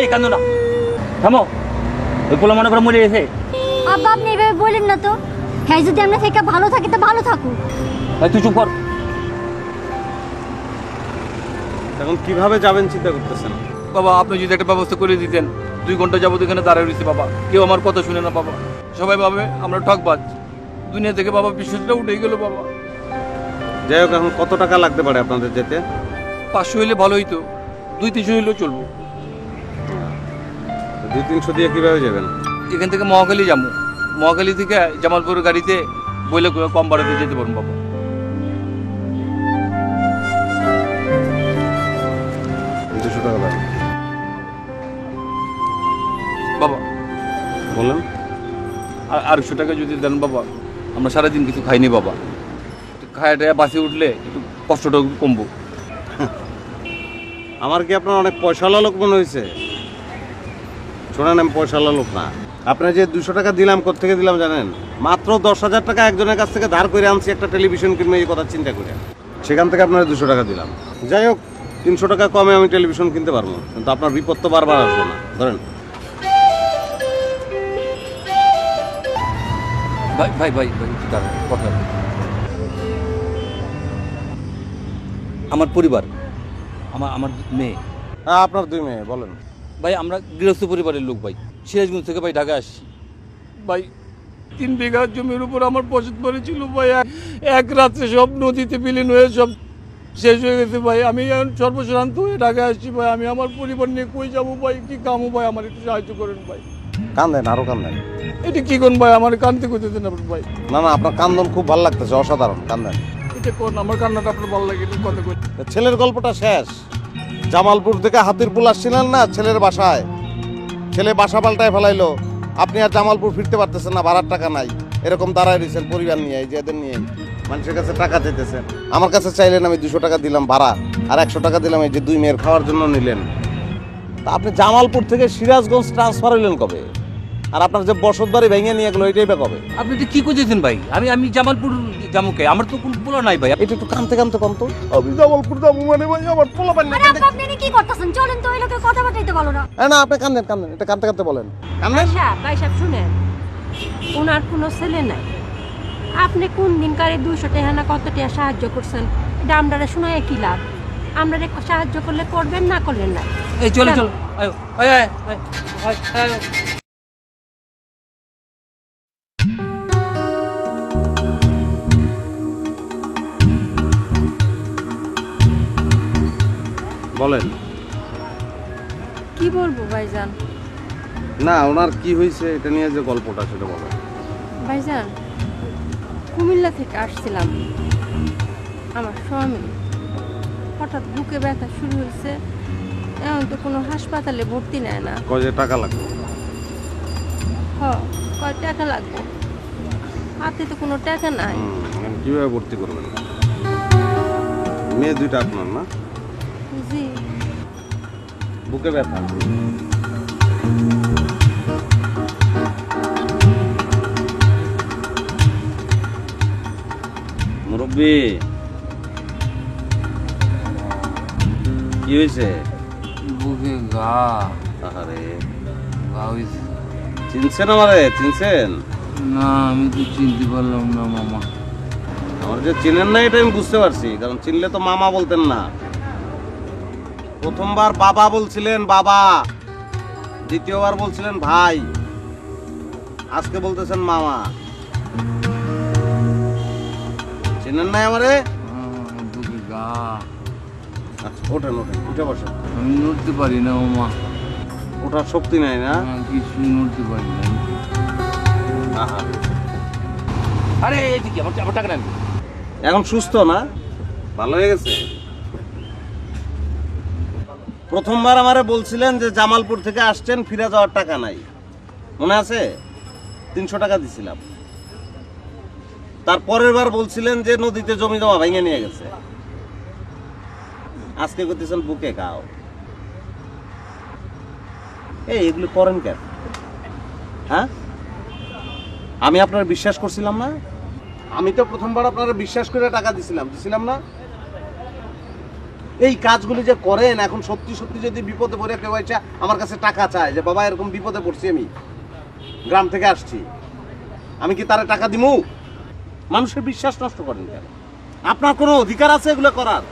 এই কান্দো না, থামো। ওই পোলা মনে করে মরে গেছে। আব্বা আপনি এভাবে বলেন না তো। হ্যাঁ যদি আমরা থেকে ভালো থাকি তো ভালো থাকুক। ভাই তুই চুপ কর। এখন কিভাবে যাবেন চিন্তা করতেছেন? বাবা আপনি যদি একটা ব্যবস্থা করে দিতেন, 2 ঘন্টা যাবত এখানে দাঁড়িয়ে রয়েছি বাবা, কেউ আমার কথা শুনে না বাবা, সবাই ভাবে আমরা ঠকবাজ, দুনিয়া থেকে বাবা বিশ্বাসটা উঠেই গেল বাবা। যাই হোক, এখন কত টাকা লাগতে পারে আপনাদের যেতে? 500 হইলে ভালো হইতো, 200-300 হইলেও চলবো। 200-300 দিয়ে কিভাবে যাবেন? এখান থেকে মহাখালী যাবো, মহাখালী থেকে জামালপুরের গাড়িতে বইলে কম ভাড়াতে যেতে পারবো বাবা। 200 টাকা দাম বাবা বলেন। আর 800 টাকা যদি দেন বাবা, আমরা সারাদিন কিছু খাইনি বাবা, খায়াটা বাসে উঠলে একটু কষ্টটা একটু কমবো। আমার কি আপনার অনেক পয়সাওয়ালা লোক মনে হয়েছে? শোনেন, আমি পয়সাওয়ালা লোক না। আপনার যে 200 টাকা দিলাম, কোত্থেকে দিলাম জানেন? মাত্র 10,000 টাকা একজনের কাছ থেকে ধার করে আনছি একটা টেলিভিশন কিনবে, এই কথা চিন্তা করে সেখান থেকে আপনার 200 টাকা দিলাম। যাই হোক, 300 টাকা কমে আমি টেলিভিশন কিনতে পারবো, কিন্তু আপনার বিপদ তো বারবার আসবে না। ধরেন। ভাই ভাই ভাই ভাই দাঁড়ান, কথা। আমার পরিবার, আমার মেয়ে। হ্যাঁ, আপনার 2 মেয়ে, বলেন। ভাই আমরা গৃহস্থ পরিবারের লোক ভাই, সিরাজগঞ্জ থেকে ভাই ঢাকা আসছি ভাই। 3 বিঘা জমির উপর আমার বসত বাড়ি ছিল ভাই, এক রাত্রে সব নদীতে বিলীন হয়ে সব শেষ হয়ে গেছে ভাই। আমি এখন সর্বশ্রান্ত হয়ে ঢাকা আসছি ভাই। আমি আমার পরিবার নিয়ে কই যাবো ভাই, কি কামো ভাই, আমার একটু সাহায্য করেন ভাই। কান্দেন, আরো কান্দেন। এটা কি কোন ভাই, আমার কান্দতে করতেছেন আপনার ভাই? না না, আপনার কান্দন খুব ভালো লাগতেছে, অসাধারণ। কান্দেন। এটা কোন আমার কান্নাটা আপনার ভালো লাগে, এটা কথা কই। ছেলের গল্পটা শেষ। জামালপুর থেকে হাতিরপুল আসছিলেন না ছেলের বাসায়, ছেলে বাসা পাল্টায় ফেলাইলো, আপনি আর জামালপুর ফিরতে পারতেছেন না, ভাড়ার টাকা নাই, এরকম দাঁড়ায় রয়েছেন পরিবার নিয়ে, এই যে এদের নিয়ে মানুষের কাছে টাকা চাইতেছেন। আমার কাছে চাইলেন, আমি 200 টাকা দিলাম ভাড়া, আর 100 টাকা দিলাম এই যে 2 মেয়ের খাওয়ার জন্য নিলেন। তা আপনি জামালপুর থেকে সিরাজগঞ্জ ট্রান্সফার হইলেন কবে? আর আপনার যে বসত বাড়ি ভেঙে নিয়ে গেলো, এটাই বা কবে? আপনি এটা কি কইতেছেন ভাই? আমি জামালপুর জামুকে, আমার তো কোনো পোলা নাই ভাই। এটা একটু কানতে কানতে কম তো। আমি জামালপুর যাবো মানে ভাই, আমার পোলা পান আরে আব্বা আপনি কি করতেছেন? চলেন তো, এই লোকের কথা বার্তাই তো ভালো না। না, আপনি কান্দেন, এটা কানতে কানতে বলেন। কান্দেন। ভাই সাহেব শুনেন, ওনার কোনো ছেলে নাই। আপনি কোন দিনকারে 200 টাকা না কত টাকা সাহায্য করছেন, এটা আমরা শোনায় কি লাভ? আমরা সাহায্য করলে করবেন, না করলেন না। এই চলো চলো, আয় আয় আয় আয় আয়। বলেন। কি বলবো ভাইজান? না, ওনার কি হয়েছে এটা নিয়ে যে গল্পটা, সেটা বলেন। ভাইজান, কুমিল্লা থেকে আসছিলাম, আমার স্বামী হঠাৎ বুকে ব্যথা শুরু হয়েছে, এখন তো কোনো হাসপাতালে ভর্তি নেয় না। কয় টাকা লাগবে? কয় টাকা লাগবে? হাতে তো কোনো টাকা নাই। কিভাবে ভর্তি করবেন? মেয়ে 2টা আপনার না? জি। বুকে ব্যথা? মুরব্বি কি হয়েছে? বুকে গা। আরে গা হইছে। চিনছেন আমারে? চিনছেন? না আমি তো চিনতে পারলাম না মামা। আমার যে চিনেন না এটা আমি বুঝতে পারছি, কারণ চিনলে তো মামা বলতেন না। প্রথমবার বাবা বলছিলেন, বাবা। দ্বিতীয়বার বলছিলেন ভাই, আজকে বলতেছেন মামা। চিনেন নাই আমারে? বুকে গা। আচ্ছা, ওঠেন উঠে বসেন। আমি নড়তে পারি না মামা। ওঠার শক্তি নাই না? কিছু নড়তে পারি না। আহা, আরে এদিকে আমার টাকা নেন। এখন সুস্থ না? ভালো হয়ে গেছে? প্রথমবার আমারে বলছিলেন যে জামালপুর থেকে আসছেন, ফিরে যাওয়ার টাকা নাই, মনে আছে? 300 টাকা দিছিলাম। তারপরের বার বলছিলেন যে নদীতে জমি জমা ভেঙে নিয়ে গেছে। আজকে করতেছেন বুকে খাও। এগুলো করেন কেন? হ্যাঁ, আমি আপনার বিশ্বাস করছিলাম না? আমি তো প্রথমবার আপনারা বিশ্বাস করে টাকা দিছিলাম না? এই কাজগুলি যে করেন, এখন সত্যি সত্যি যদি বিপদে পড়ে কেউ এসে আমার কাছে টাকা চায় যে বাবা এরকম বিপদে পড়ছি, আমি গ্রাম থেকে আসছি, আমি কি তারে টাকা দিমু? মানুষের বিশ্বাস নষ্ট করেন কেন? আপনার কোনো অধিকার আছে এগুলো করার?